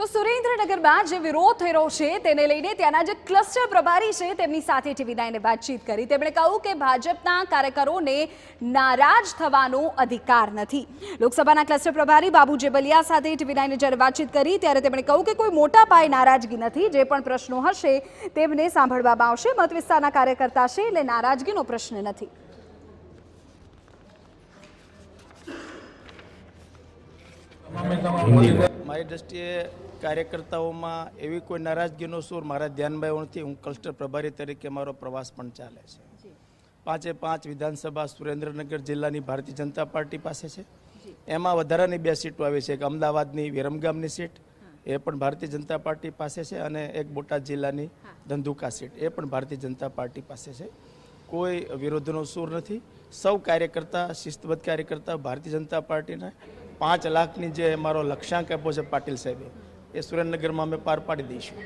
તો સુરેન્દ્રનગરમાં જે વિરોધ થઈ રહ્યો છે તેને લઈને ત્યાંના જે ક્લસ્ટર પ્રભારી છે તેમની સાથે ટીવી9 વાતચીત કરી। તેમણે કહ્યું કે ભાજપના કાર્યકરોને નારાજ થવાનો અધિકાર નથી। લોકસભાના ક્લસ્ટર પ્રભારી બાબુ જેબલિયા સાથે ટીવી9 જ્યારે વાતચીત કરી ત્યારે તેમણે કહ્યું કે કોઈ મોટા પાયે નારાજગી નથી, જે પણ પ્રશ્નો હશે તેમને સાંભળવામાં આવશે। મત વિસ્તારના કાર્યકર્તા છે એટલે નારાજગીનો પ્રશ્ન નથી। મારી દ્રષ્ટિએ કાર્યકર્તાઓમાં એવી કોઈ નારાજગીનો સૂર મારા ધ્યાનમાં આવ્યો નથી। હું ક્લસ્ટર પ્રભારી તરીકે મારો પ્રવાસ પણ ચાલે છે। 5 વિધાનસભા સુરેન્દ્રનગર જિલ્લાની ભારતીય જનતા પાર્ટી પાસે છે। એમાં વધારાની 2 સીટો આવી છે, એક અમદાવાદની વિરમગામની સીટ એ પણ ભારતીય જનતા પાર્ટી પાસે છે અને એક બોટાદ જિલ્લાની ધંધુકા સીટ એ પણ ભારતીય જનતા પાર્ટી પાસે છે। કોઈ વિરોધનો સૂર નથી। સૌ કાર્યકર્તા શિસ્તબદ્ધ કાર્યકર્તા ભારતીય જનતા પાર્ટીના 5 લાખની જે મારો લક્ષ્યાંક આપ્યો છે પાટીલ સાહેબે, એ સુરેન્દ્રનગરમાં અમે પાર પાડી દઈશું।